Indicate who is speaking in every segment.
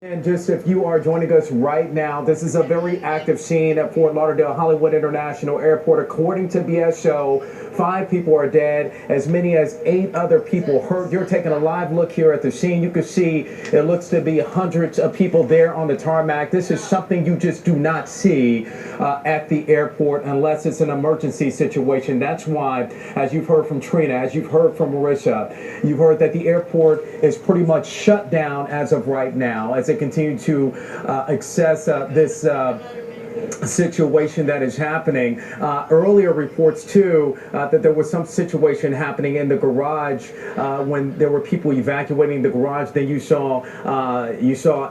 Speaker 1: And just if you are joining us right now, this is a very active scene at Fort Lauderdale Hollywood International Airport. According to BSO, 5 people are dead, as many as 8 other people hurt. You're taking a live look here at the scene. You can see it looks to be hundreds of people there on the tarmac. This is something you just do not see at the airport unless it's an emergency situation. That's why, as you've heard from Trina, as you've heard from Marissa, you've heard that the airport is pretty much shut down as of right now, as they continue to access this situation that is happening. Earlier reports too that there was some situation happening in the garage when there were people evacuating the garage. Then you saw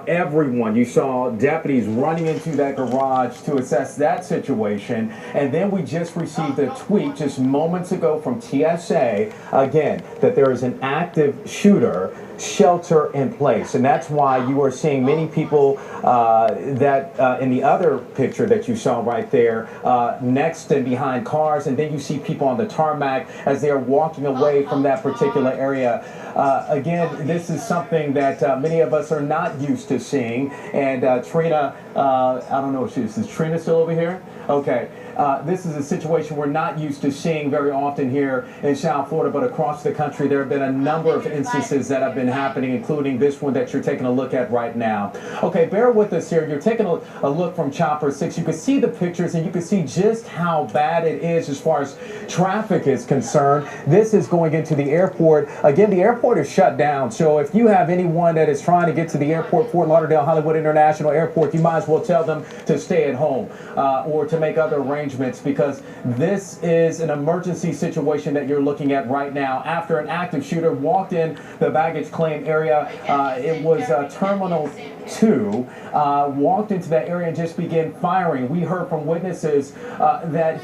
Speaker 1: everyone. You saw deputies running into that garage to assess that situation. And then we just received a tweet just moments ago from TSA again that there is an active shooter, shelter in place. And that's why you are seeing many people that in the other picture that you saw right there next and behind cars, and then you see people on the tarmac as they are walking away from that particular area. Again, this is something that many of us are not used to seeing. And Trina, I don't know if is Trina still over here? Okay. This is a situation we're not used to seeing very often here in South Florida, but across the country there have been a number of instances that have been happening, including this one that you're taking a look at right now. Okay, bear with us here. You're taking a look from Chopper 6. You can see the pictures and you can see just how bad it is as far as traffic is concerned. This is going into the airport. Again, the airport is shut down, so if you have anyone that is trying to get to the airport, Fort Lauderdale Hollywood International Airport, you might as well tell them to stay at home or to make other arrangements, because this is an emergency situation that you're looking at right now after an active shooter walked in the baggage claim area. It was Terminal 2, walked into that area and just began firing. We heard from witnesses that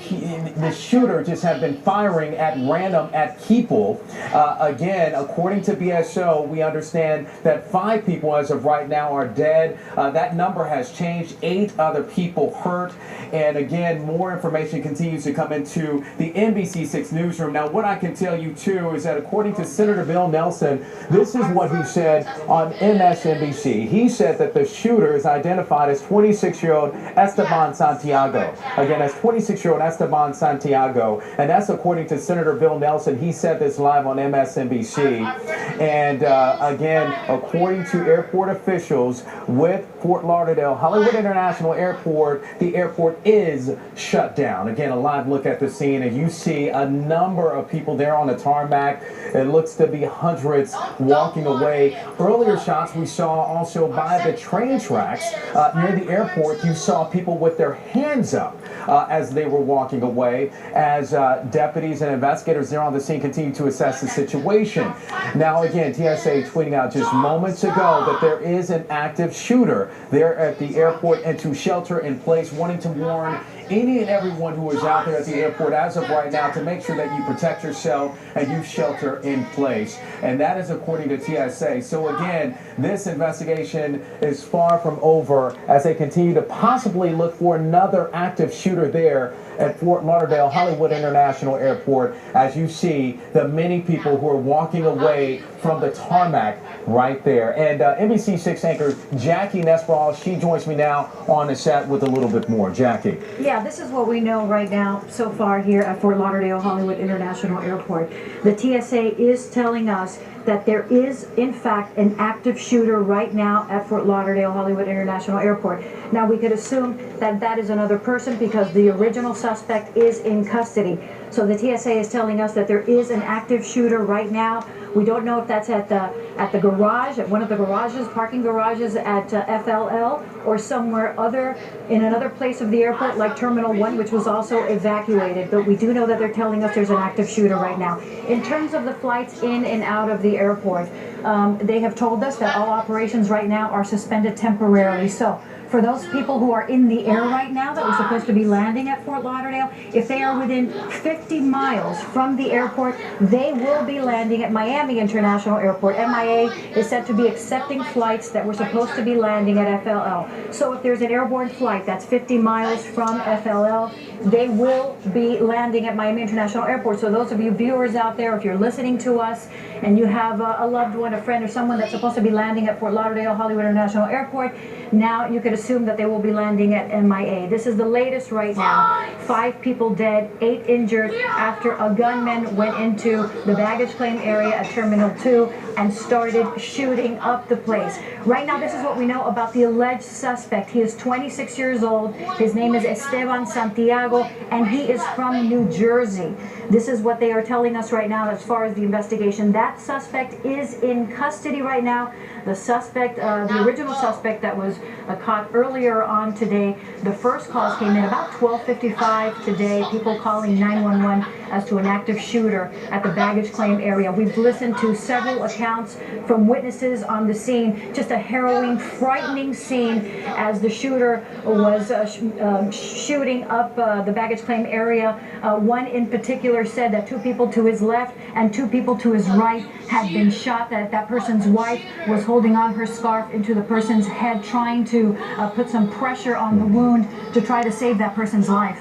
Speaker 1: the shooter just had been firing at random at people. Again, according to BSO, we understand that 5 people as of right now are dead. That number has changed. 8 other people hurt. And again, more information continues to come into the NBC6 newsroom. Now, what I can tell you, too, is that according to Senator Bill Nelson, this is what he said on MSNBC. He said that the shooter is identified as 26-year-old Esteban Santiago. Again, that's 26-year-old Esteban Santiago. And that's according to Senator Bill Nelson. He said this live on MSNBC. And again, according to airport officials with Fort Lauderdale Hollywood International Airport, the airport is shut down. Again, a live look at the scene, and you see a number of people there on the tarmac. It looks to be hundreds walking away. Earlier shots we saw also by the train tracks near the airport. You saw people with their hands up as they were walking away, as deputies and investigators there on the scene continue to assess the situation. Now again, TSA tweeting out just moments ago that there is an active shooter there at the airport and to shelter in place, wanting to warn any and everyone who is out there at the airport as of right now to make sure that you protect yourself and you shelter in place. And that is according to TSA. So again, this investigation is far from over as they continue to possibly look for another active shooter there at Fort Lauderdale Hollywood International Airport, as you see the many people who are walking away from the tarmac right there. And NBC6 anchor Jackie Nesbral, she joins me now on the set with a little bit more. Jackie.
Speaker 2: Yeah, this is what we know right now so far here at Fort Lauderdale Hollywood International Airport. The TSA is telling us that there is, in fact, an active shooter right now at Fort Lauderdale Hollywood International Airport. Now, we could assume that that is another person because the original suspect is in custody. So the TSA is telling us that there is an active shooter right now. We don't know if that's at the garage, at one of the garages, parking garages at FLL, or somewhere other, in another place of the airport like Terminal 1, which was also evacuated. But we do know that they're telling us there's an active shooter right now. In terms of the flights in and out of the airport, they have told us that all operations right now are suspended temporarily. So for those people who are in the air right now that were supposed to be landing at Fort Lauderdale, if they are within 50 miles from the airport, they will be landing at Miami International Airport. MIA is set to be accepting flights that were supposed to be landing at FLL. So if there's an airborne flight that's 50 miles from FLL, they will be landing at Miami International Airport. So those of you viewers out there, if you're listening to us and you have a loved one, a friend, or someone that's supposed to be landing at Fort Lauderdale Hollywood International Airport, now you could assume that they will be landing at MIA. This is the latest right now. 5 people dead, 8 injured after a gunman went into the baggage claim area at Terminal 2 and started shooting up the place. Right now, this is what we know about the alleged suspect. He is 26 years old. His name is Esteban Santiago, and he is from New Jersey. This is what they are telling us right now as far as the investigation. That suspect is in custody right now. The suspect, the original suspect that was caught earlier on today, the first calls came in about 12:55 today, people calling 911 as to an active shooter at the baggage claim area. We've listened to several accounts from witnesses on the scene, just a harrowing, frightening scene as the shooter was shooting up the baggage claim area. One in particular said that 2 people to his left and 2 people to his right had been shot, that person's wife was holding on her scarf into the person's head, trying to put some pressure on the wound to try to save that person's life.